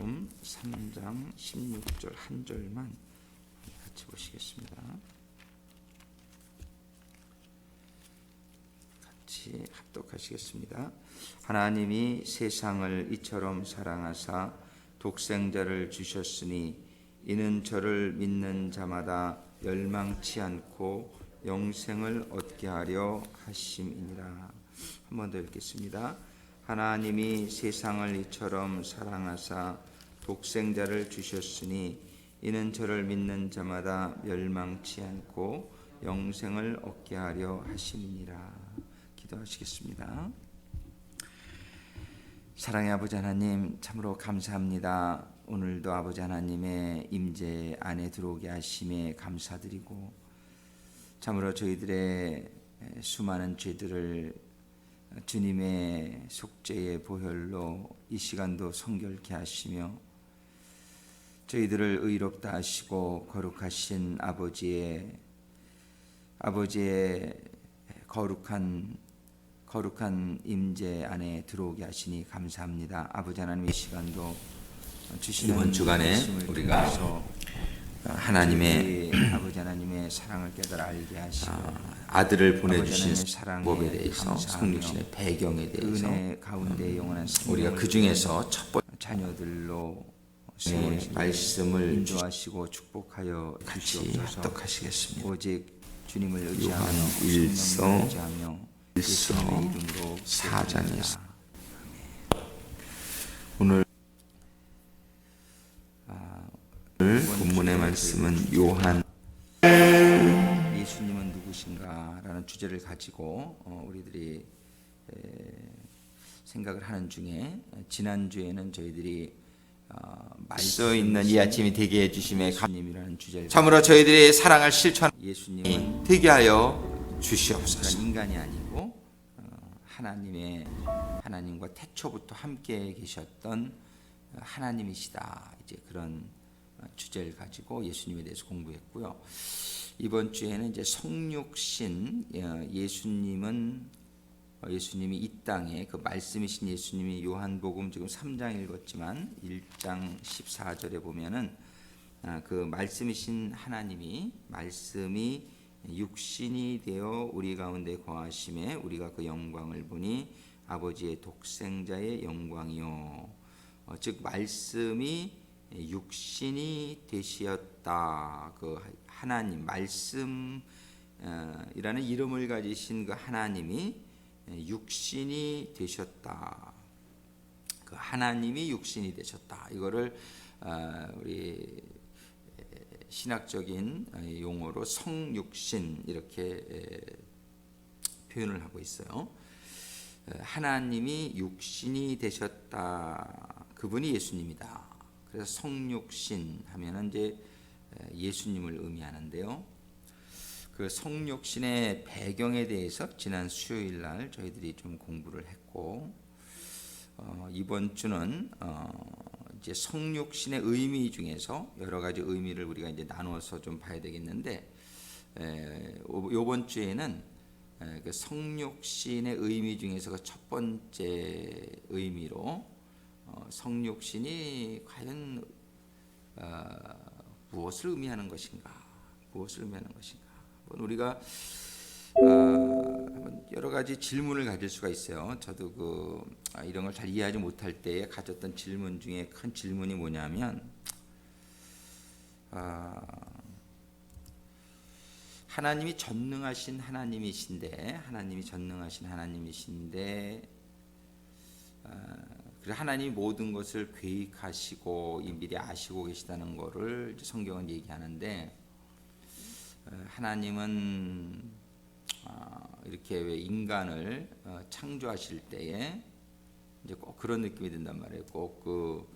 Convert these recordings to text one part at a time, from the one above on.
요한복음 3장 16절 한 절만 같이 보시겠습니다. 같이 합독하시겠습니다. 하나님이 세상을 이처럼 사랑하사 독생자를 주셨으니 이는 저를 믿는 자마다 멸망치 않고 영생을 얻게 하려 하심이니라. 한 번 더 읽겠습니다. 하나님이 세상을 이처럼 사랑하사 독생자를 주셨으니 이는 저를 믿는 자마다 멸망치 않고 영생을 얻게 하려 하심이니라. 기도하시겠습니다. 사랑의 아버지 하나님, 참으로 감사합니다. 오늘도 아버지 하나님의 임재 안에 들어오게 하심에 감사드리고, 참으로 저희들의 수많은 죄들을 주님의 속죄의 보혈로 이 시간도 성결케 하시며, 저희들을 의롭다 하시고 거룩하신 아버지의 거룩한 임재 안에 들어오게 하시니 감사합니다. 아버지 하나님, 이 시간도 주시는 이번 주간에 우리가 하나님의 아버지 하나님의 사랑을 깨달아 알게 하시고 아들을 보내주신 사랑에 법에 대해서, 감사하며 성육신의 배경에 대해서 은혜 가운데 영원한 우리가 그 중에서 첫 번째 자녀들로 말씀을 인도하시고 축복하여 같이 주시옵소서. 합독하시겠습니다. 오직 주님을 의지하며 요한 성령을 1서 의지하며 예수님의 이름으로 4장에서 오늘 본문의 말씀은 요한 예수님은 누구신가라는 주제를 가지고 우리들이 생각을 하는 중에, 지난주에는 저희들이 써 있는 이 아침이 되게 해주심에 예수님이라는 주제를 참으로 저희들이 사랑을 실천 예수님은 되게 하여 주시옵소서. 인간이 아니고 하나님과 태초부터 함께 계셨던 하나님이시다. 이제 그런 주제를 가지고 예수님에 대해서 공부했고요. 이번 주에는 이제 성육신, 예수님이 이 땅에 그 말씀이신 예수님이 요한복음 지금 3장 읽었지만 1장 14절에 보면은 그 말씀이신 말씀이 육신이 되어 우리 가운데 거하심에 우리가 그 영광을 보니 아버지의 독생자의 영광이요. 즉 말씀이 육신이 되시었다. 그 하나님, 말씀이라는 이름을 가지신 그 하나님이 육신이 되셨다. 그 하나님이 육신이 되셨다. 이거를 우리 신학적인 용어로 성육신 이렇게 표현을 하고 있어요. 하나님이 육신이 되셨다. 그분이 예수님이다. 그래서 성육신 하면은 이제 예수님을 의미하는데요. 그 성육신의 배경에 대해서 지난 수요일 날 저희들이 좀 공부를 했고, 이번 주는 이제 성육신의 의미 중에서 여러 가지 의미를 우리가 이제 나누어서 좀 봐야 되겠는데, 이번 주에는 그 성육신의 의미 중에서 그 첫 번째 의미로 성육신이 과연 무엇을 의미하는 것인가? 우리가 여러 가지 질문을 가질 수가 있어요. 저도 이런 걸 잘 이해하지 못할 때에 가졌던 질문 중에 큰 질문이 뭐냐면, 하나님이 전능하신 하나님이신데 그래서 하나님이 모든 것을 계획하시고 미리 아시고 계시다는 것을 성경은 얘기하는데, 하나님은 이렇게 왜 인간을 창조하실 때에 이제 꼭 그런 느낌이 든단 말이에요. 꼭 그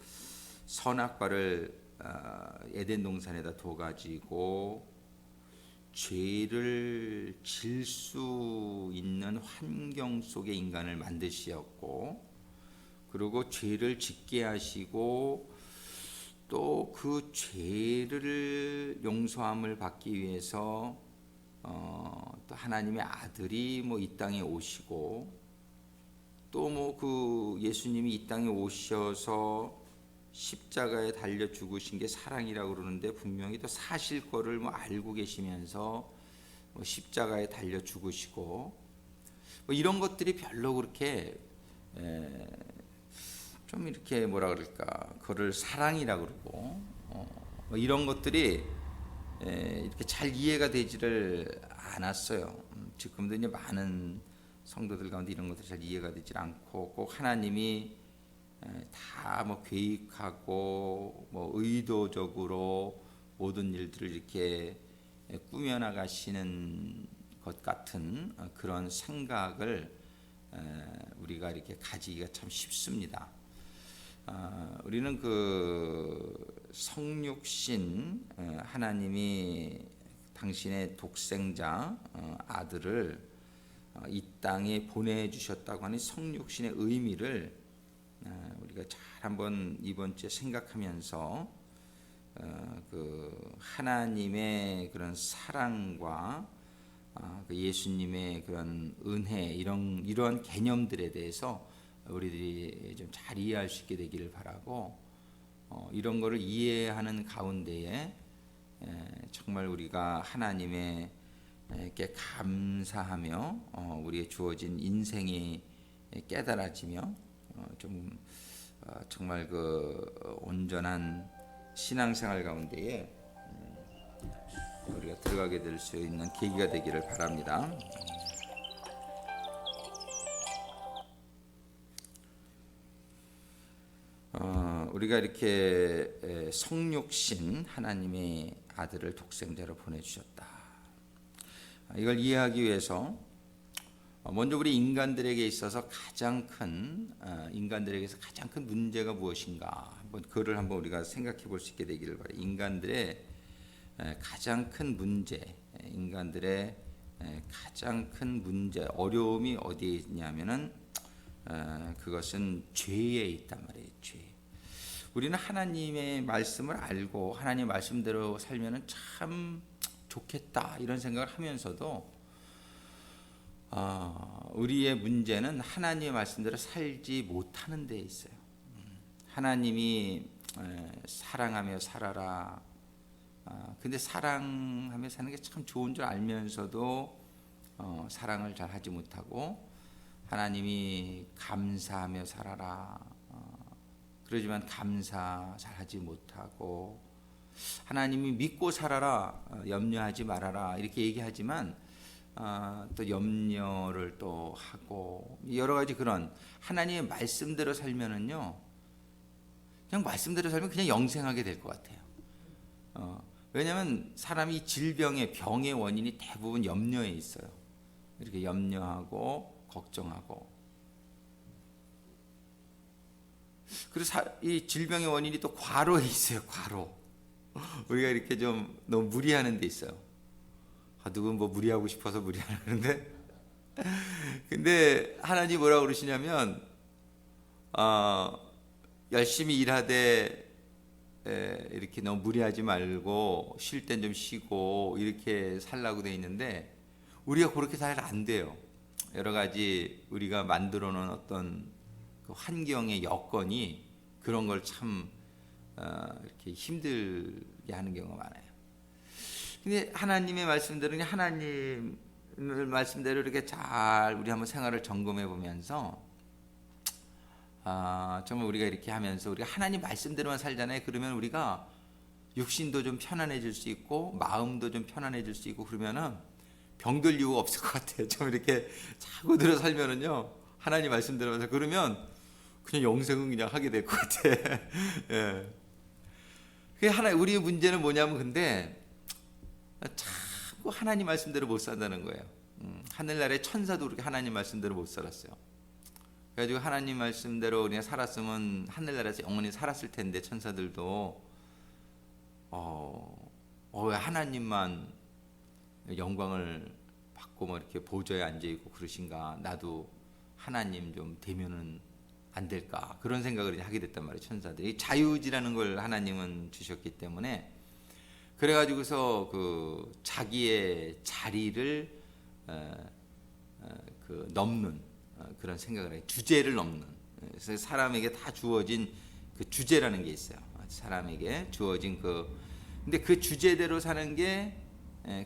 선악과를 에덴 동산에다 둬가지고 죄를 질 수 있는 환경 속에 인간을 만드시었고, 그리고 죄를 짓게 하시고 또 그 죄를 용서함을 받기 위해서 또 하나님의 아들이 이 땅에 오시고, 또 그 예수님이 이 땅에 오셔서 십자가에 달려 죽으신 게 사랑이라고 그러는데 분명히 또 사실 거를 뭐 알고 계시면서 뭐 십자가에 달려 죽으시고 뭐 이런 것들이 별로 그렇게 좀 이렇게 뭐라 그럴까 그거를 사랑이라고 그러고 뭐 이런 것들이 이렇게 잘 이해가 되지를 않았어요. 지금도 이제 많은 성도들 가운데 이런 것들이 잘 이해가 되질 않고 꼭 하나님이 다 뭐 계획하고 뭐 의도적으로 모든 일들을 이렇게 꾸며 나가시는 것 같은 그런 생각을 우리가 이렇게 가지기가 참 쉽습니다. 우리는 그 성육신 하나님이 당신의 독생자 아들을 이 땅에 보내주셨다고 하는 성육신의 의미를 우리가 잘 한번 이번 주에 생각하면서 그 하나님의 그런 사랑과 그 예수님의 그런 은혜 이러한 개념들에 대해서 우리들이 좀 잘 이해할 수 있게 되기를 바라고 이런 거를 이해하는 가운데에 정말 우리가 하나님에게 감사하며 우리의 주어진 인생이 깨달아지며 좀 정말 그 온전한 신앙생활 가운데에 우리가 들어가게 될 수 있는 계기가 되기를 바랍니다. 우리가 이렇게 성육신 하나님의 아들을 독생자로 보내주셨다. 이걸 이해하기 위해서 먼저 우리 인간들에게 있어서 인간들에게서 가장 큰 문제가 무엇인가 그거를 한번 우리가 생각해 볼 수 있게 되기를 바랍니다. 인간들의 가장 큰 문제, 인간들의 가장 큰 문제, 어려움이 어디에 있냐면은 그것은 죄에 있단 말이에요. 죄. 우리는 하나님의 말씀을 알고 하나님 말씀대로 살면은 참 좋겠다 이런 생각을 하면서도 우리의 문제는 하나님의 말씀대로 살지 못하는 데 있어요. 하나님이 사랑하며 살아라. 근데 사랑하며 사는 게 참 좋은 줄 알면서도 사랑을 잘 하지 못하고 하나님이 감사하며 살아라. 그러지만 감사 잘 하지 못하고 하나님이 믿고 살아라. 염려하지 말아라. 이렇게 얘기하지만 또 염려를 또 하고 여러 가지 그런 하나님의 말씀대로 살면은요 그냥 말씀대로 살면 그냥 영생하게 될 것 같아요. 왜냐하면 사람이 질병의 병의 원인이 대부분 염려에 있어요. 이렇게 염려하고 걱정하고 그리고 이 질병의 원인이 또 과로에 있어요. 과로 우리가 이렇게 좀 너무 무리하는 데 있어요. 누군 뭐 무리하고 싶어서 무리하는데 근데 하나님 뭐라고 그러시냐면 열심히 일하되 이렇게 너무 무리하지 말고 쉴 땐 좀 쉬고 이렇게 살라고 돼 있는데 우리가 그렇게 잘 안 돼요. 여러 가지 우리가 만들어 놓은 어떤 그 환경의 여건이 그런 걸 참 이렇게 힘들게 하는 경우가 많아요. 근데 하나님의 말씀대로 하나님 말씀대로 이렇게 잘 우리 한번 생활을 점검해 보면서 정말 우리가 이렇게 하면서 우리가 하나님 말씀대로만 살잖아요. 그러면 우리가 육신도 좀 편안해질 수 있고 마음도 좀 편안해질 수 있고 그러면은 병들 이유가 없을 것 같아요. 좀 이렇게 자고 들어 살면은요 하나님 말씀대로만 살 그러면 그냥 영생은 그냥 하게 될 것 같아. 예. 그 우리의 문제는 뭐냐면 근데 자꾸 하나님 말씀대로 못 산다는 거예요. 하늘나라의 천사도 그렇게 하나님 말씀대로 못 살았어요. 그래가지고 하나님 말씀대로 우리가 살았으면 하늘나라에서 영원히 살았을 텐데 천사들도 왜 하나님만 영광을 받고 뭐 이렇게 보좌에 앉아 있고 그러신가? 나도 하나님 좀 되면은 안 될까? 그런 생각을 하게 됐단 말이에요. 천사들이 자유의지라는 걸 하나님은 주셨기 때문에 그래가지고서 그 자기의 자리를 그 넘는 그런 생각을 해요. 주제를 넘는. 그래서 사람에게 다 주어진 그 주제라는 게 있어요. 사람에게 주어진 근데 그 주제대로 사는 게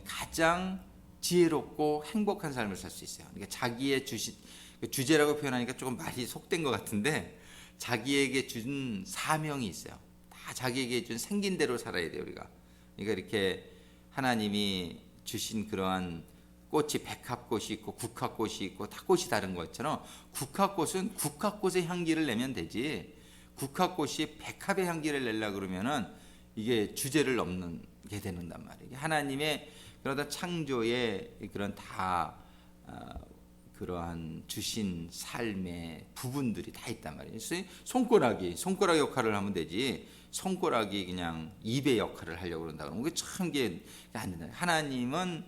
가장 지혜롭고 행복한 삶을 살 수 있어요. 그러니까 자기의 주제라고 표현하니까 조금 말이 속된 것 같은데 자기에게 준 사명이 있어요. 다 자기에게 준 생긴 대로 살아야 돼요, 우리가. 그러니까 이렇게 하나님이 주신 그러한 꽃이 백합꽃이 있고 국화꽃이 있고 다 꽃이 다른 것처럼 국화꽃은 국화꽃의 향기를 내면 되지 국화꽃이 백합의 향기를 내려 그러면은 이게 주제를 넘는 게 되는단 말이에요. 하나님의 그러다 창조의 그런 다 그러한 주신 삶의 부분들이 다 있단 말이에요. 손가락이 역할을 하면 되지 손가락이 그냥 입의 역할을 하려고 그런다 그러면 그게 참 게 안 된다. 하나님은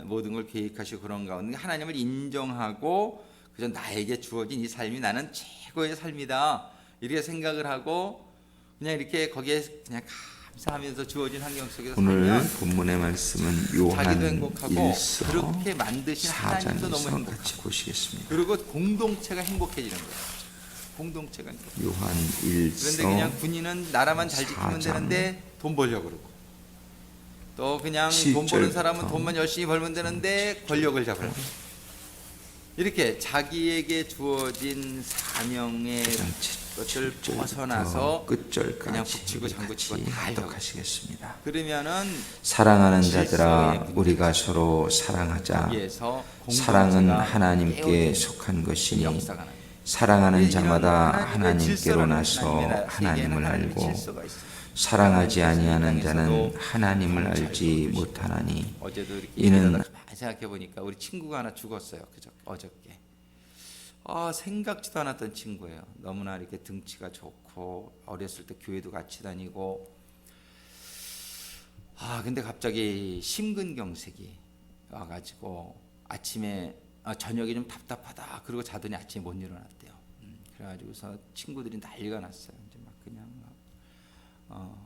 모든 걸 계획하시고 그런 가운데 하나님을 인정하고 그저 나에게 주어진 이 삶이 나는 최고의 삶이다 이렇게 생각을 하고 그냥 이렇게 거기에 그냥 감사하면서 주어진 환경 속에서 오늘 살면 본문의 말씀은 요한 자기도 행복하고 1서 그렇게 만드신 하나님도 너무 4장에서 행복하고 같이 보시겠습니다. 그리고 공동체가 행복해지는 거예요. 공동체가 행복해요. 요한 그런데 그냥 1서 군인은 나라만 잘 지키면 4장. 되는데 돈 벌려고 그러고 또 그냥 돈 7절부터 버는 사람은 돈만 열심히 벌면 되는데 권력을 잡으려고 이렇게 자기에게 주어진 사명의 것을 벗어나서 끝절까지 그냥 북치고 장구치고 다 하려고 하시겠습니다. 그러면은 사랑하는 질서의 자들아 문제. 우리가 서로 사랑하자. 거기에서 사랑은 공동체가 하나님께 깨어지는 속한 것이니 역사가 나요. 사랑하는 이런 자마다 하나님의 하나님께로 질서라는 나서 하나님의 하나님을 하나님의 알고 질서가 있어요. 사랑하지 아니하는 자는 땅에서도 하나님을 알지 경찰도 못하나니 어제도 이렇게 이는 많이 생각해 보니까 우리 친구가 하나 죽었어요. 어저께. 생각지도 않았던 친구예요. 너무나 이렇게 등치가 좋고 어렸을 때 교회도 같이 다니고 근데 갑자기 심근경색이 와가지고 아침에 저녁에 좀 답답하다. 그리고 자더니 아침에 못 일어났대요. 그래가지고서 친구들이 난리가 났어요. 이제 막 그냥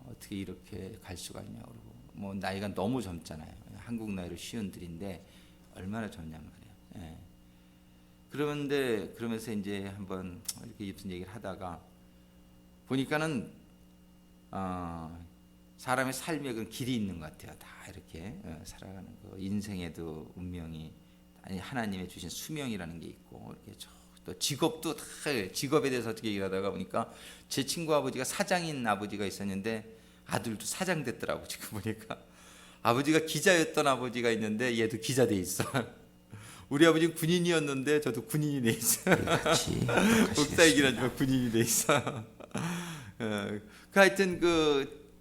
어떻게 이렇게 갈 수가 있냐 그러고 뭐 나이가 너무 젊잖아요. 한국 나이로 50인데 얼마나 젊냔 말이에요. 예. 그러면서 이제 한번 이렇게 무슨 얘기를 하다가 보니까는 사람의 삶에 그런 길이 있는 것 같아요. 다 이렇게 살아가는 거. 인생에도 운명이 아니 하나님의 주신 수명이라는 게 있고 이렇게 또 직업도 다 직업에 대해서 어떻게 얘기하다가 보니까 제 친구 아버지가 사장인 아버지가 있었는데 아들도 사장 됐더라고. 지금 보니까 아버지가 기자였던 아버지가 있는데 얘도 기자 돼 있어. 우리 아버지는 군인이었는데 저도 군인이 돼 있어. 같이 목사이긴 하지만 군인이 돼 있어. 하여튼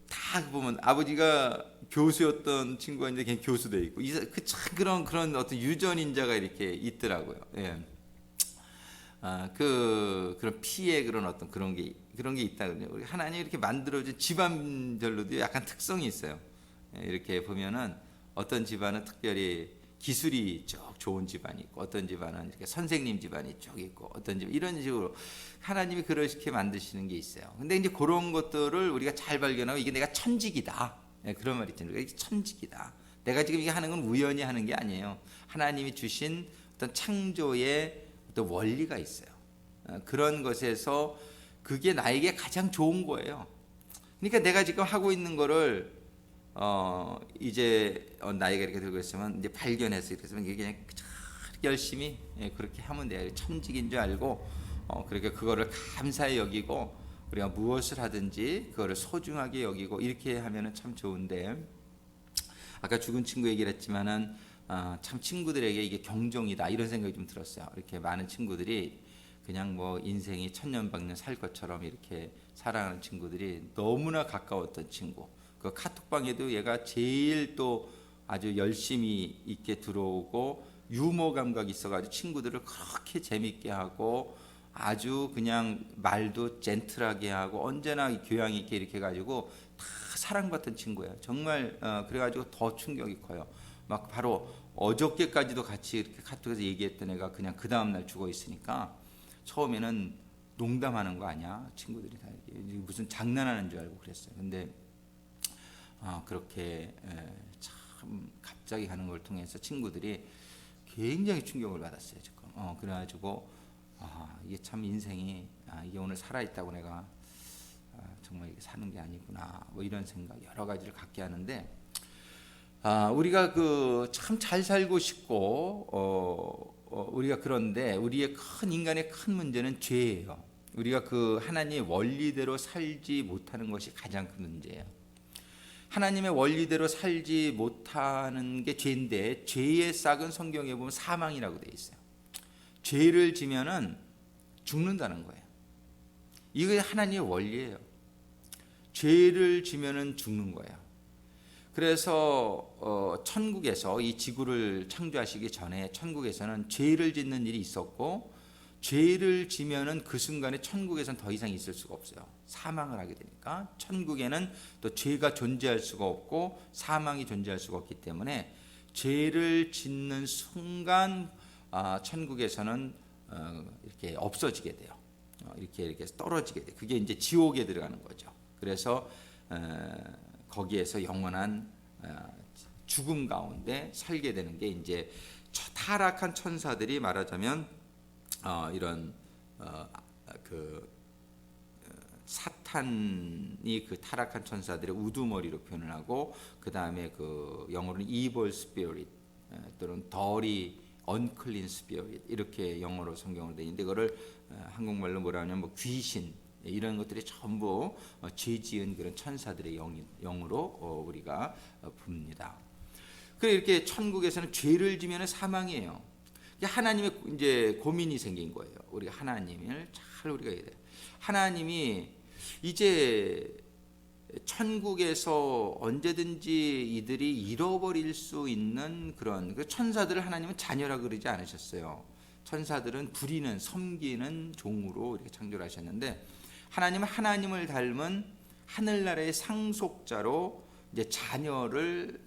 다 보면 아버지가 교수였던 친구가 있는데 걔 교수 돼 있고 그런 어떤 유전인자가 이렇게 있더라고요. 예. 그런 피해 그런 어떤 그런 게 있다거든요. 우리 하나님 이렇게 만들어진 집안별로도 약간 특성이 있어요. 예, 이렇게 보면은 어떤 집안은 특별히 기술이 쭉 좋은 집안이 있고 어떤 집안은 이렇게 선생님 집안이 쭉 있고 어떤 집 이런 식으로 하나님이 그렇게 만드시는 게 있어요. 근데 이제 그런 것들을 우리가 잘 발견하고 이게 내가 천직이다. 예, 그런 말 있잖아요. 이게 천직이다. 내가 지금 이게 하는 건 우연히 하는 게 아니에요. 하나님이 주신 어떤 창조의 어떤 원리가 있어요. 그런 것에서 그게 나에게 가장 좋은 거예요. 그러니까 내가 지금 하고 있는 거를 이제 나이가 이렇게 들고 있으면 이제 발견해서 이렇게 그냥 열심히 그렇게 하면 돼요. 천직인 줄 알고 그렇게 그거를 감사히 여기고 우리가 무엇을 하든지 그거를 소중하게 여기고 이렇게 하면은 참 좋은데 아까 죽은 친구 얘기를 했지만은 참 친구들에게 이게 경종이다 이런 생각이 좀 들었어요. 이렇게 많은 친구들이 그냥 뭐 인생이 천년박년 살 것처럼 이렇게 살아가는 친구들이 너무나 가까웠던 친구. 그 카톡방에도 얘가 제일 또 아주 열심히 있게 들어오고 유머 감각이 있어가지고 친구들을 그렇게 재밌게 하고 아주 그냥 말도 젠틀하게 하고 언제나 교양 있게 이렇게 해가지고 다 사랑받던 친구예요. 정말 그래가지고 더 충격이 커요. 막 바로 어저께까지도 같이 이렇게 카톡에서 얘기했던 애가 그냥 그 다음날 죽어 있으니까 처음에는 농담하는 거 아니야 친구들이 다 이렇게 무슨 장난하는 줄 알고 그랬어요. 근데 그렇게 참 갑자기 하는 걸 통해서 친구들이 굉장히 충격을 받았어요. 지금 그래가지고 이게 참 인생이 이게 오늘 살아있다고 내가 정말 이게 사는 게 아니구나 뭐 이런 생각 여러 가지를 갖게 하는데 우리가 그 참 잘 살고 싶고 우리가 그런데 우리의 인간의 큰 문제는 죄예요. 우리가 그 하나님의 원리대로 살지 못하는 것이 가장 큰 문제예요. 하나님의 원리대로 살지 못하는 게 죄인데 죄의 싹은 성경에 보면 사망이라고 되어 있어요. 죄를 지면은 죽는다는 거예요. 이게 하나님의 원리예요. 죄를 지면은 죽는 거예요. 그래서 천국에서 이 지구를 창조하시기 전에 천국에서는 죄를 짓는 일이 있었고 죄를 지면은 그 순간에 천국에서는 더 이상 있을 수가 없어요. 사망을 하게 되니까 천국에는 또 죄가 존재할 수가 없고 사망이 존재할 수가 없기 때문에 죄를 짓는 순간 천국에서는 이렇게 없어지게 돼요. 이렇게 떨어지게 돼요. 그게 이제 지옥에 들어가는 거죠. 그래서 거기에서 영원한 죽음 가운데 살게 되는 게 이제 타락한 천사들이 말하자면 이런 사탄이 그 타락한 천사들의 우두머리로 표현을 하고 그 다음에 그 영어로는 evil spirit 또는 dirty, unclean spirit 이렇게 영어로 성경으로 되어 있는데 그거를 한국말로 뭐라 하냐면 뭐 귀신 이런 것들이 전부 죄지은 그런 천사들의 영으로 우리가 봅니다. 그래 이렇게 천국에서는 죄를 지면 사망이에요. 하나님의 이제 고민이 생긴 거예요. 우리가 하나님을 잘 우리가 해야 돼요. 하나님이 이제 천국에서 언제든지 이들이 잃어버릴 수 있는 그런 천사들을 하나님은 자녀라 그러지 않으셨어요. 천사들은 부리는 섬기는 종으로 이렇게 창조를 하셨는데 하나님은 하나님을 닮은 하늘나라의 상속자로 이제 자녀를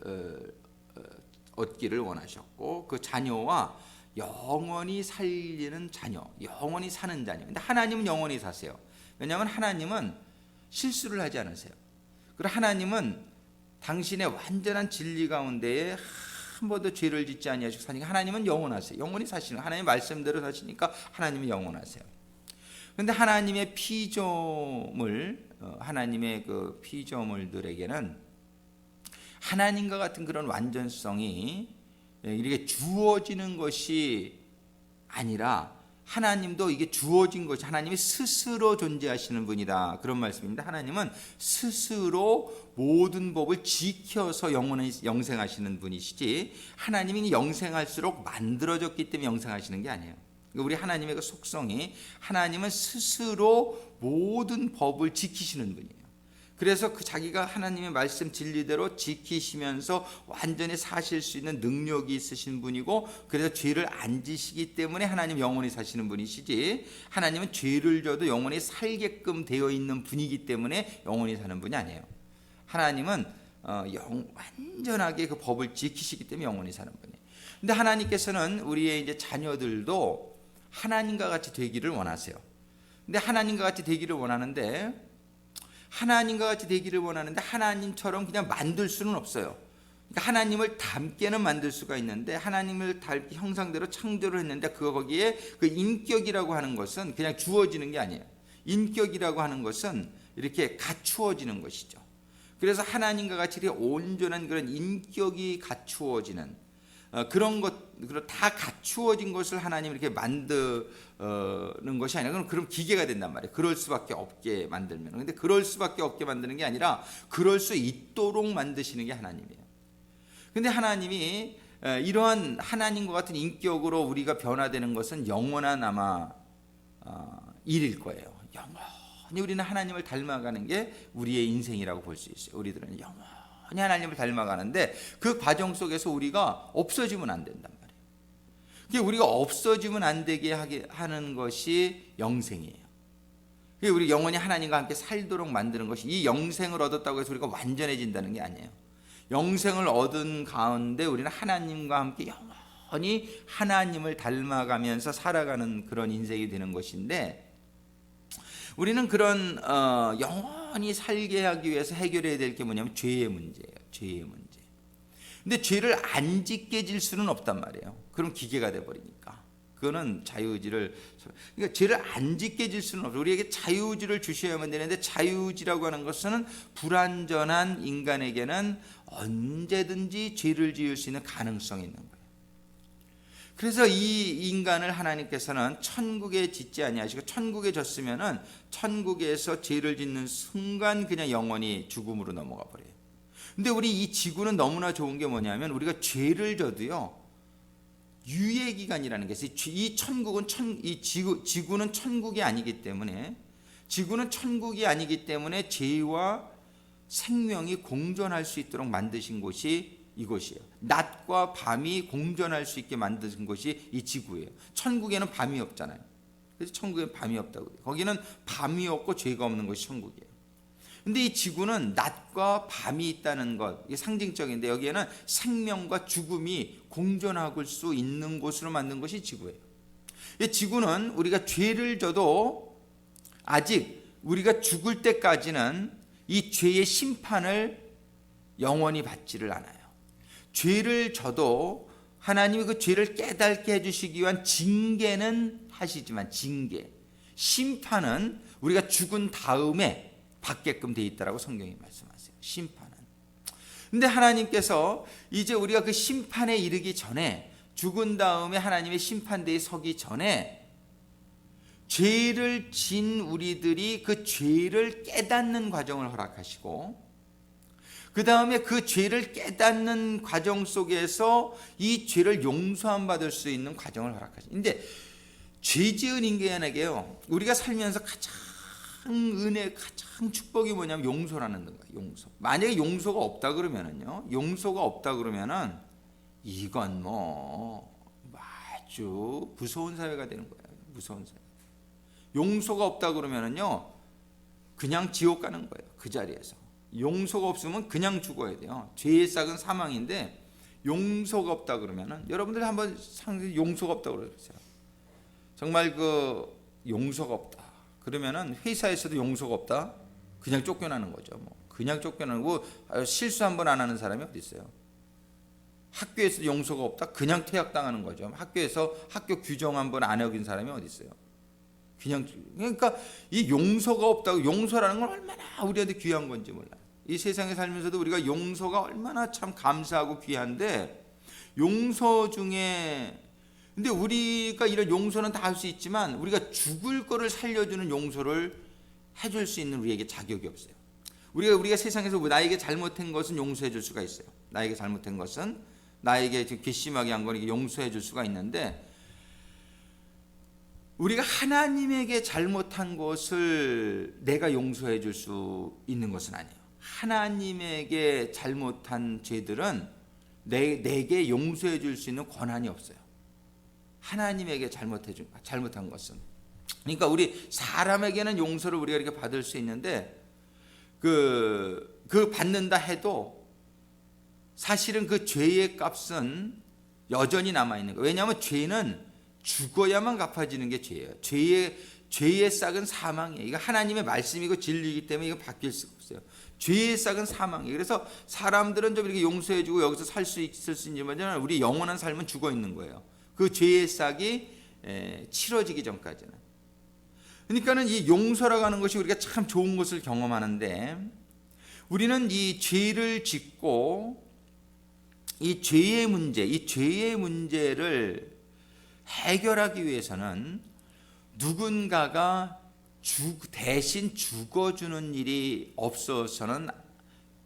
얻기를 원하셨고 그 자녀와 영원히 살리는 자녀, 영원히 사는 자녀. 근데 하나님은 영원히 사세요. 왜냐하면 하나님은 실수를 하지 않으세요. 그리고 하나님은 당신의 완전한 진리 가운데에 한 번도 죄를 짓지 아니하시고 사니까 하나님은 영원하세요. 영원히 사시는 하나님의 말씀대로 사시니까 하나님은 영원하세요. 그런데 하나님의 하나님의 그 피조물들에게는 하나님과 같은 그런 완전성이 이렇게 주어지는 것이 아니라 하나님도 이게 주어진 것이 하나님이 스스로 존재하시는 분이다. 그런 말씀입니다. 하나님은 스스로 모든 법을 지켜서 영원히 영생하시는 분이시지 하나님이 영생할수록 만들어졌기 때문에 영생하시는 게 아니에요. 우리 하나님의 그 속성이 하나님은 스스로 모든 법을 지키시는 분이에요. 그래서 그 자기가 하나님의 말씀 진리대로 지키시면서 완전히 사실 수 있는 능력이 있으신 분이고 그래서 죄를 안 지시기 때문에 하나님 영원히 사시는 분이시지 하나님은 죄를 져도 영원히 살게끔 되어 있는 분이기 때문에 영원히 사는 분이 아니에요. 하나님은 완전하게 그 법을 지키시기 때문에 영원히 사는 분이에요. 근데 하나님께서는 우리의 이제 자녀들도 하나님과 같이 되기를 원하세요. 근데 하나님과 같이 되기를 원하는데 하나님처럼 그냥 만들 수는 없어요. 그러니까 하나님을 닮게는 만들 수가 있는데 하나님을 형상대로 창조를 했는데 거기에 그 인격이라고 하는 것은 그냥 주어지는 게 아니에요. 인격이라고 하는 것은 이렇게 갖추어지는 것이죠. 그래서 하나님과 같이 온전한 그런 인격이 갖추어지는 그런 것, 다 갖추어진 것을 하나님 이렇게 만드는 것이 아니라 그럼 기계가 된단 말이에요. 그럴 수밖에 없게 만들면. 근데 그럴 수밖에 없게 만드는 게 아니라 그럴 수 있도록 만드시는 게 하나님이에요. 근데 하나님이 이러한 하나님과 같은 인격으로 우리가 변화되는 것은 영원한 아마 일일 거예요. 영원히 우리는 하나님을 닮아가는 게 우리의 인생이라고 볼 수 있어요. 우리들은 영원히 하나님을 닮아가는데 그 과정 속에서 우리가 없어지면 안 된단 말이에요. 우리가 없어지면 안 되게 하는 것이 영생이에요. 우리 영원히 하나님과 함께 살도록 만드는 것이 이 영생을 얻었다고 해서 우리가 완전해진다는 게 아니에요. 영생을 얻은 가운데 우리는 하나님과 함께 영원히 하나님을 닮아가면서 살아가는 그런 인생이 되는 것인데 우리는 그런 영원히 살게 하기 위해서 해결해야 될 게 뭐냐면 죄의 문제예요. 죄의 문제. 근데 죄를 안 짓게 질 수는 없단 말이에요. 그럼 기계가 돼버리니까. 그거는 자유의지를, 그러니까 죄를 안 짓게 질 수는 없어요. 우리에게 자유의지를 주셔야만 되는데, 자유의지라고 하는 것은 불완전한 인간에게는 언제든지 죄를 지을 수 있는 가능성이 있는 거예요. 그래서 이 인간을 하나님께서는 천국에 짓지 아니하시고, 천국에 졌으면은 천국에서 죄를 짓는 순간 그냥 영원히 죽음으로 넘어가 버려요. 근데 우리 이 지구는 너무나 좋은 게 뭐냐면, 우리가 죄를 져도요 유예 기간이라는 게 있어요. 이 천국은 지구는 천국이 아니기 때문에, 지구는 천국이 아니기 때문에 죄와 생명이 공존할 수 있도록 만드신 곳이 이곳이에요. 낮과 밤이 공존할 수 있게 만드신 곳이 이 지구예요. 천국에는 밤이 없잖아요. 그래서 천국에는 밤이 없다고 그래요. 거기는 밤이 없고 죄가 없는 곳이 천국이에요. 근데 이 지구는 낮과 밤이 있다는 것, 이게 상징적인데, 여기에는 생명과 죽음이 공존할 수 있는 곳으로 만든 것이 지구예요. 이 지구는 우리가 죄를 져도 아직 우리가 죽을 때까지는 이 죄의 심판을 영원히 받지를 않아요. 죄를 져도 하나님이 그 죄를 깨닫게 해주시기 위한 징계는 하시지만, 징계, 심판은 우리가 죽은 다음에 받게끔 돼 있다라고 성경이 말씀하세요. 심판은. 근데 하나님께서 이제 우리가 그 심판에 이르기 전에, 죽은 다음에 하나님의 심판대에 서기 전에, 죄를 진 우리들이 그 죄를 깨닫는 과정을 허락하시고, 그 다음에 그 죄를 깨닫는 과정 속에서 이 죄를 용서함 받을 수 있는 과정을 허락하십니다. 근데 죄 지은 인간에게요, 우리가 살면서 가장 축복이 뭐냐면 용서라는 거예요. 용서. 만약에 용서가 없다 그러면은요, 용서가 없다 그러면은 이건 뭐 아주 무서운 사회가 되는 거예요. 무서운 사회. 용서가 없다 그러면은요, 그냥 지옥 가는 거예요. 그 자리에서. 용서가 없으면 그냥 죽어야 돼요. 죄의 싹은 사망인데, 용서가 없다 그러면은, 여러분들 한번 상당히 용서가 없다 그러세요. 정말 그 용서가 없다 그러면은, 회사에서도 용서가 없다, 그냥 쫓겨나는 거죠. 뭐 그냥 쫓겨나고, 실수 한 번 안 하는 사람이 어디 있어요? 학교에서도 용서가 없다, 그냥 퇴학당하는 거죠. 학교에서 학교 규정 한 번 안 어긴 사람이 어디 있어요? 그냥. 그러니까 이 용서가 없다고, 용서라는 건 얼마나 우리한테 귀한 건지 몰라요. 이 세상에 살면서도 우리가 용서가 얼마나 참 감사하고 귀한데, 용서 중에, 근데 우리가 이런 용서는 다 할 수 있지만, 우리가 죽을 거를 살려주는 용서를 해줄 수 있는 우리에게 자격이 없어요. 우리가 세상에서 나에게 잘못한 것은 용서해 줄 수가 있어요. 나에게 잘못한 것은, 나에게 괘씸하게 한 건 용서해 줄 수가 있는데, 우리가 하나님에게 잘못한 것을 내가 용서해 줄 수 있는 것은 아니에요. 하나님에게 잘못한 죄들은 내게 용서해 줄 수 있는 권한이 없어요. 하나님에게 잘못한 것은. 그러니까 우리 사람에게는 용서를 우리가 이렇게 받을 수 있는데, 그 받는다 해도 사실은 그 죄의 값은 여전히 남아있는 거예요. 왜냐하면 죄는 죽어야만 갚아지는 게 죄예요. 죄의 싹은 사망이에요. 이거 하나님의 말씀이고 진리이기 때문에 이거 바뀔 수가 없어요. 죄의 싹은 사망이에요. 그래서 사람들은 좀 이렇게 용서해주고 여기서 살 수 있을 수 있지만, 우리 영원한 삶은 죽어 있는 거예요. 그 죄의 싹이 치러지기 전까지는. 그러니까는 이 용서라고 하는 것이 우리가 참 좋은 것을 경험하는데, 우리는 이 죄를 짓고 이 죄의 문제를 해결하기 위해서는 누군가가 대신 죽어주는 일이 없어서는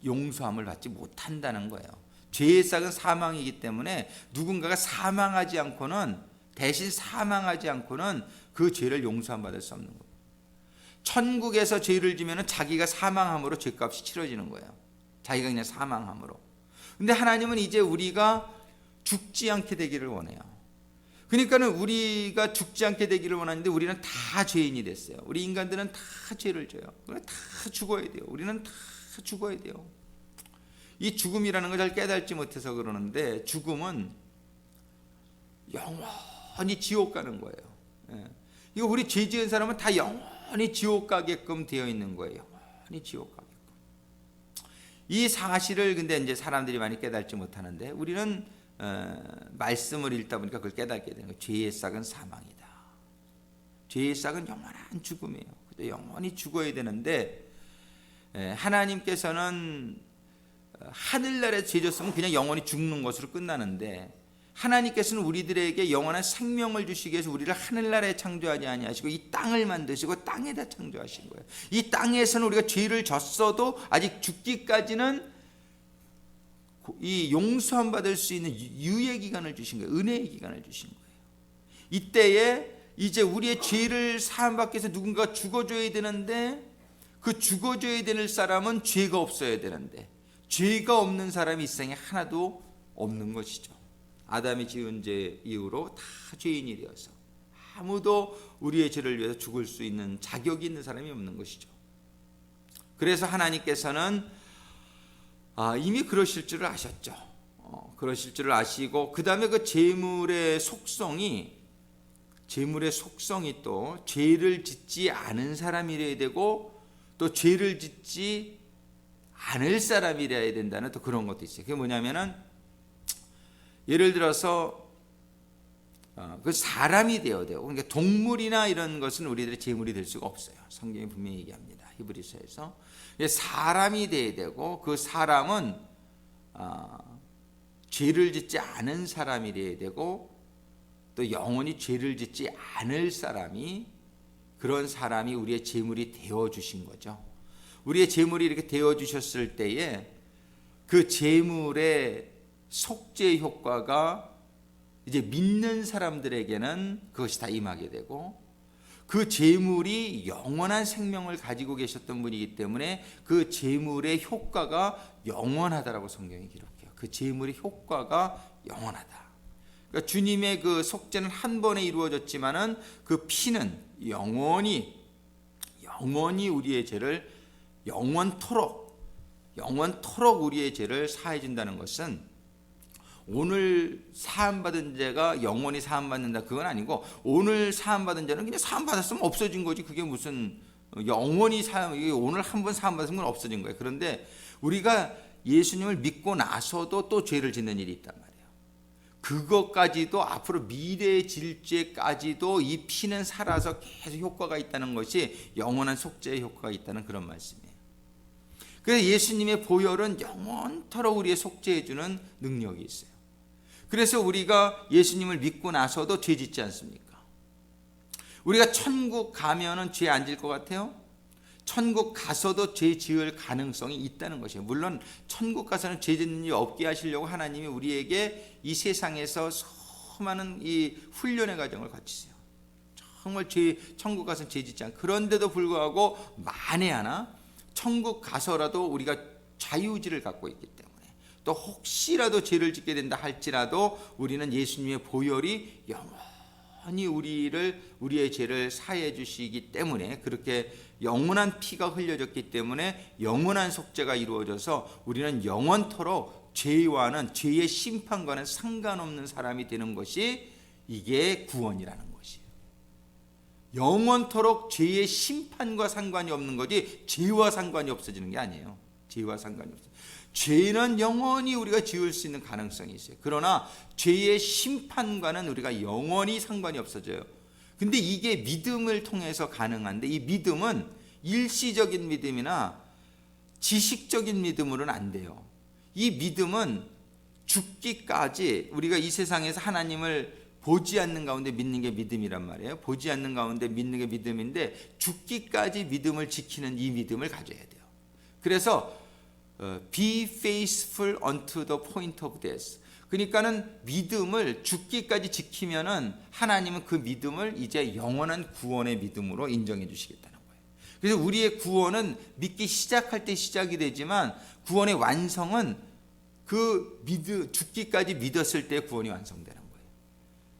용서함을 받지 못한다는 거예요. 죄의 싹은 사망이기 때문에 누군가가 대신 사망하지 않고는 그 죄를 용서함 받을 수 없는 거예요. 천국에서 죄를 지면 자기가 사망함으로 죄값이 치러지는 거예요. 자기가 그냥 사망함으로. 근데 하나님은 이제 우리가 죽지 않게 되기를 원해요. 그러니까는 우리가 죽지 않게 되기를 원하는데, 우리는 다 죄인이 됐어요. 우리 인간들은 다 죄를 져요. 다 죽어야 돼요. 우리는 다 죽어야 돼요. 이 죽음이라는 걸 잘 깨닫지 못해서 그러는데, 죽음은 영원히 지옥 가는 거예요. 이거 우리 죄 지은 사람은 다 영원히 지옥 가게끔 되어 있는 거예요. 영원히 지옥 가게끔. 이 사실을 근데 이제 사람들이 많이 깨닫지 못하는데, 우리는 말씀을 읽다 보니까 그걸 깨닫게 되는 거예요. 죄의 싹은 사망이다. 죄의 싹은 영원한 죽음이에요. 영원히 죽어야 되는데 하나님께서는 하늘나라에 죄 졌으면 그냥 영원히 죽는 것으로 끝나는데 하나님께서는 우리들에게 영원한 생명을 주시기 위해서 우리를 하늘나라에 창조하지 아니하시고 이 땅을 만드시고 땅에다 창조하신 거예요. 이 땅에서는 우리가 죄를 졌어도 아직 죽기까지는 이 용서함 받을 수 있는 유예 기간을 주신 거예요. 은혜의 기간을 주신 거예요. 이때에 이제 우리의 죄를 사함 받기 위해서 누군가 죽어줘야 되는데 그 죽어줘야 될 사람은 죄가 없어야 되는데 죄가 없는 사람이 이 세상에 하나도 없는 것이죠. 아담이 지은 죄 이후로 다 죄인이 되어서 아무도 우리의 죄를 위해서 죽을 수 있는 자격이 있는 사람이 없는 것이죠. 그래서 하나님께서는 이미 그러실 줄을 아셨죠. 그러실 줄을 아시고 그 다음에 그 재물의 속성이 또 죄를 짓지 않은 사람이래야 되고 또 죄를 짓지 않을 사람이래야 된다는 또 그런 것도 있어요. 그게 뭐냐면은 예를 들어서 그 사람이 되어야 되고 그러니까 동물이나 이런 것은 우리들의 재물이 될 수가 없어요. 성경이 분명히 얘기합니다. 히브리서에서 사람이 되어야 되고 그 사람은 죄를 짓지 않은 사람이래야 되고 또 영원히 죄를 짓지 않을 사람이 그런 사람이 우리의 재물이 되어 주신 거죠. 우리의 재물이 이렇게 되어 주셨을 때에 그 재물의 속죄 효과가 이제 믿는 사람들에게는 그것이 다 임하게 되고 그 재물이 영원한 생명을 가지고 계셨던 분이기 때문에 그 재물의 효과가 영원하다라고 성경이 기록해요. 그 재물의 효과가 영원하다. 그러니까 주님의 그 속죄는 한 번에 이루어졌지만은 그 피는 영원히 우리의 죄를 영원토록 우리의 죄를 사해 준다는 것은 오늘 사함받은 죄가 영원히 사함받는다 그건 아니고 오늘 사함받은 죄는 그냥 사함받았으면 없어진 거지. 그게 무슨 영원히 오늘 한 번 사함받은 건 없어진 거예요. 그런데 우리가 예수님을 믿고 나서도 또 죄를 짓는 일이 있단 말이에요. 그것까지도 앞으로 미래의 질죄까지도 이 피는 살아서 계속 효과가 있다는 것이 영원한 속죄의 효과가 있다는 그런 말씀이에요. 그래서 예수님의 보혈은 영원토록 우리의 속죄해 주는 능력이 있어요. 그래서 우리가 예수님을 믿고 나서도 죄 짓지 않습니까? 우리가 천국 가면은 죄 안 질 것 같아요? 천국 가서도 죄 지을 가능성이 있다는 것이에요. 물론 천국 가서는 죄 짓는 일 없게 하시려고 하나님이 우리에게 이 세상에서 수많은 이 훈련의 과정을 거치세요. 정말 천국 가서는 죄 짓지 않고 그런데도 불구하고 만에 하나 천국 가서라도 우리가 자유의지를 갖고 있기 때문에 또 혹시라도 죄를 짓게 된다 할지라도 우리는 예수님의 보혈이 영원히 우리의 죄를 사해 주시기 때문에 그렇게 영원한 피가 흘려졌기 때문에 영원한 속죄가 이루어져서 우리는 영원토록 죄의 심판과는 상관없는 사람이 되는 것이 이게 구원이라는 것이에요. 영원토록 죄의 심판과 상관이 없는 거지 죄와 상관이 없어지는 게 아니에요. 죄와 상관이 없어요. 죄는 영원히 우리가 지을 수 있는 가능성이 있어요. 그러나 죄의 심판과는 우리가 영원히 상관이 없어져요. 근데 이게 믿음을 통해서 가능한데 이 믿음은 일시적인 믿음이나 지식적인 믿음으로는 안 돼요. 이 믿음은 죽기까지 우리가 이 세상에서 하나님을 보지 않는 가운데 믿는 게 믿음이란 말이에요. 보지 않는 가운데 믿는 게 믿음인데 죽기까지 믿음을 지키는 이 믿음을 가져야 돼요. 그래서 be faithful unto the point of death. 그러니까는 믿음을 죽기까지 지키면은 하나님은 그 믿음을 이제 영원한 구원의 믿음으로 인정해 주시겠다는 거예요. 그래서 우리의 구원은 믿기 시작할 때 시작이 되지만 구원의 완성은 죽기까지 믿었을 때 구원이 완성되는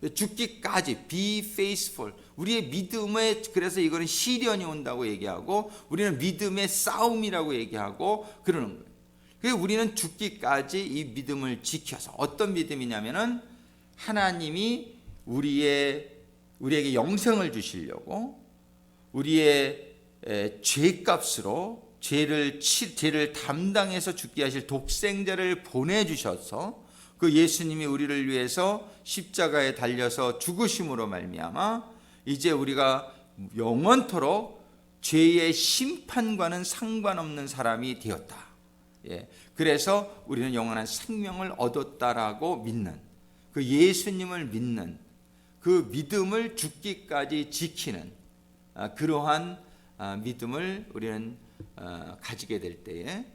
거예요. 죽기까지 be faithful. 우리의 믿음에 그래서 이거는 시련이 온다고 얘기하고 우리는 믿음의 싸움이라고 얘기하고 그러는 거예요. 그래서 우리는 죽기까지 이 믿음을 지켜서 어떤 믿음이냐면은 하나님이 우리에게 영생을 주시려고 우리의 죄값으로 죄를 담당해서 죽게 하실 독생자를 보내주셔서 그 예수님이 우리를 위해서 십자가에 달려서 죽으심으로 말미암아 이제 우리가 영원토록 죄의 심판과는 상관없는 사람이 되었다. 예, 그래서 우리는 영원한 생명을 얻었다라고 믿는, 그 예수님을 믿는 그 믿음을 죽기까지 지키는 그러한 믿음을 우리는 가지게 될 때에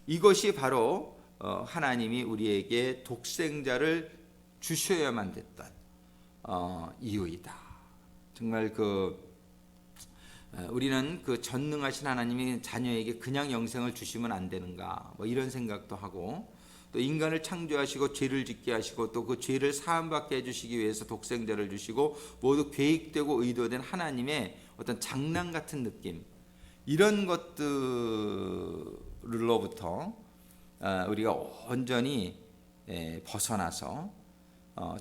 이것이 바로 하나님이 우리에게 독생자를 주셔야만 됐던 이유이다. 정말 우리는 그 전능하신 하나님이 자녀에게 그냥 영생을 주시면 안 되는가, 뭐 이런 생각도 하고, 또 인간을 창조하시고 죄를 짓게 하시고 또 그 죄를 사함받게 해주시기 위해서 독생자를 주시고 모두 계획되고 의도된 하나님의 어떤 장난 같은 느낌, 이런 것들로부터 우리가 온전히 벗어나서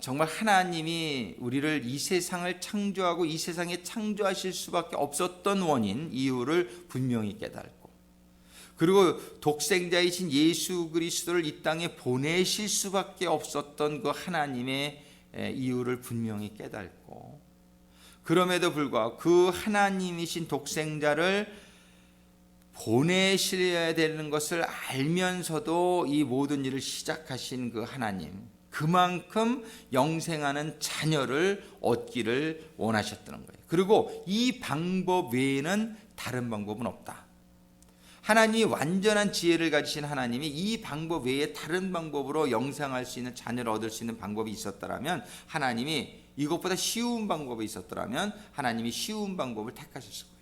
정말 하나님이 우리를 이 세상을 창조하고 이 세상에 창조하실 수밖에 없었던 원인, 이유를 분명히 깨닫고, 그리고 독생자이신 예수 그리스도를 이 땅에 보내실 수밖에 없었던 그 하나님의 이유를 분명히 깨닫고, 그럼에도 불구하고 그 하나님이신 독생자를 보내셔야 되는 것을 알면서도 이 모든 일을 시작하신 그 하나님, 그만큼 영생하는 자녀를 얻기를 원하셨다는 거예요. 그리고 이 방법 외에는 다른 방법은 없다. 하나님이 완전한 지혜를 가지신 하나님이 이 방법 외에 다른 방법으로 영생할 수 있는 자녀를 얻을 수 있는 방법이 있었더라면, 하나님이 이것보다 쉬운 방법이 있었더라면 하나님이 쉬운 방법을 택하셨을 거예요.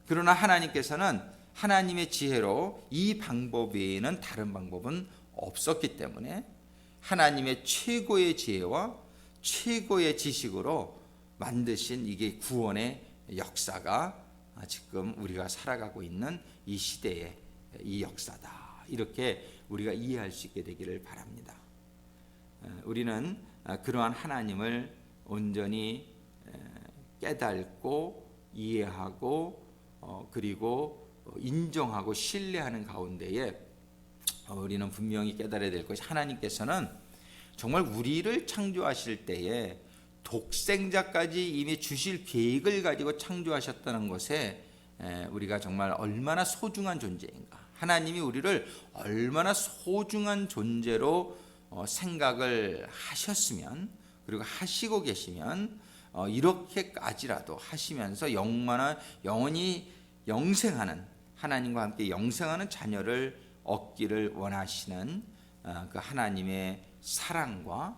그러나 하나님께서는 하나님의 지혜로 이 방법 외에는 다른 방법은 없었기 때문에 하나님의 최고의 지혜와 최고의 지식으로 만드신 이게 구원의 역사가 지금 우리가 살아가고 있는 이 시대의 이 역사다. 이렇게 우리가 이해할 수 있게 되기를 바랍니다. 우리는 그러한 하나님을 온전히 깨닫고 이해하고 그리고 인정하고 신뢰하는 가운데에 우리는 분명히 깨달아야 될 것이, 하나님께서는 정말 우리를 창조하실 때에 독생자까지 이미 주실 계획을 가지고 창조하셨다는 것에 우리가 정말 얼마나 소중한 존재인가, 하나님이 우리를 얼마나 소중한 존재로 생각을 하셨으면, 그리고 하시고 계시면 이렇게까지라도 하시면서 영원히 영생하는, 하나님과 함께 영생하는 자녀를 얻기를 원하시는 그 하나님의 사랑과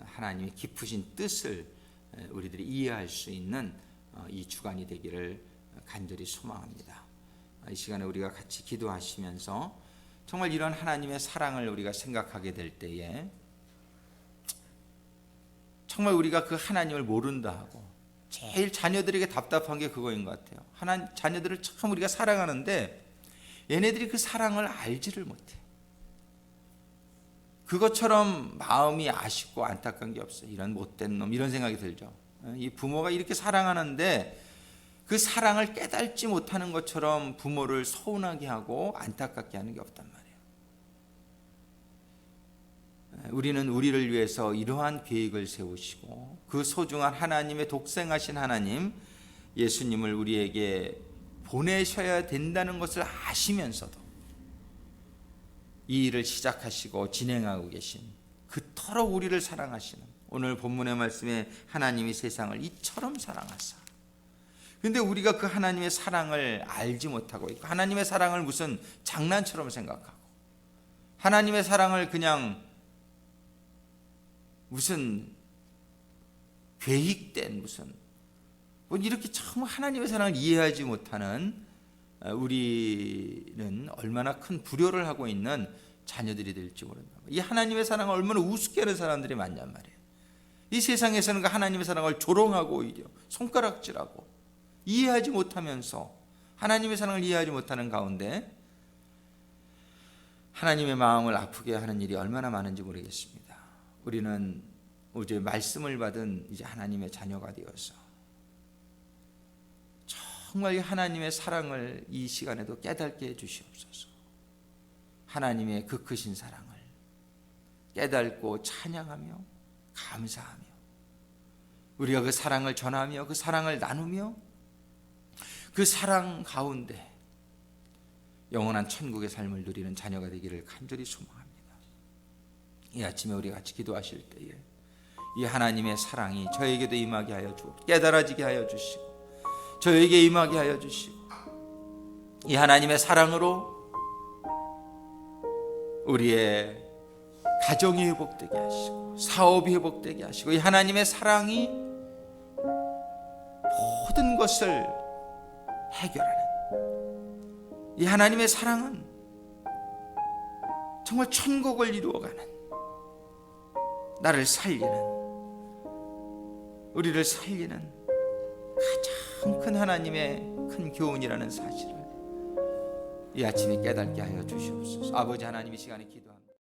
하나님의 깊으신 뜻을 우리들이 이해할 수 있는 이 주간이 되기를 간절히 소망합니다. 이 시간에 우리가 같이 기도하시면서 정말 이런 하나님의 사랑을 우리가 생각하게 될 때에 정말 우리가 그 하나님을 모른다 하고 제일 자녀들에게 답답한 게 그거인 것 같아요. 자녀들을 참 우리가 사랑하는데 얘네들이 그 사랑을 알지를 못해. 그것처럼 마음이 아쉽고 안타까운 게 없어요. 이런 못된 놈, 이런 생각이 들죠. 이 부모가 이렇게 사랑하는데 그 사랑을 깨닫지 못하는 것처럼 부모를 서운하게 하고 안타깝게 하는 게 없단 말이에요. 우리는 우리를 위해서 이러한 계획을 세우시고 그 소중한 하나님의 독생하신 하나님 예수님을 우리에게 보내셔야 된다는 것을 아시면서도 이 일을 시작하시고 진행하고 계신, 그토록 우리를 사랑하시는, 오늘 본문의 말씀에 하나님이 세상을 이처럼 사랑하사, 근데 우리가 그 하나님의 사랑을 알지 못하고 있고 하나님의 사랑을 무슨 장난처럼 생각하고 하나님의 사랑을 그냥 무슨 계획된 무슨 이렇게 처음 하나님의 사랑을 이해하지 못하는 우리는 얼마나 큰 불효를 하고 있는 자녀들이 될지 모른다. 이 하나님의 사랑을 얼마나 우습게 하는 사람들이 많냔 말이에요. 이 세상에서는 그 하나님의 사랑을 조롱하고 오히려 손가락질하고 이해하지 못하면서 하나님의 사랑을 이해하지 못하는 가운데 하나님의 마음을 아프게 하는 일이 얼마나 많은지 모르겠습니다. 우리는 이제 말씀을 받은 이제 하나님의 자녀가 되어서 정말 이 하나님의 사랑을 이 시간에도 깨닫게 해 주시옵소서. 하나님의 그 크신 사랑을, 깨닫고 찬양하며 감사하며 우리가 그 사랑을 전하며 그 사랑을 나누며 그 사랑 가운데 영원한 천국의 삶을 누리는 자녀가 되기를 간절히 소망합니다. 이 아침에 우리 같이 기도하실 때에 이 하나님의 사랑이 저에게도 임하게 하여 주옵소서. 깨달아지게 하여 주시고 저에게 임하게 하여 주시고 이 하나님의 사랑으로 우리의 가정이 회복되게 하시고 사업이 회복되게 하시고 이 하나님의 사랑이 모든 것을 해결하는 이 하나님의 사랑은 정말 천국을 이루어가는 나를 살리는 우리를 살리는 가장 큰 하나님의 큰 교훈이라는 사실을 이 아침에 깨닫게 하여 주시옵소서. 아버지 하나님 이 시간에 기도합니다.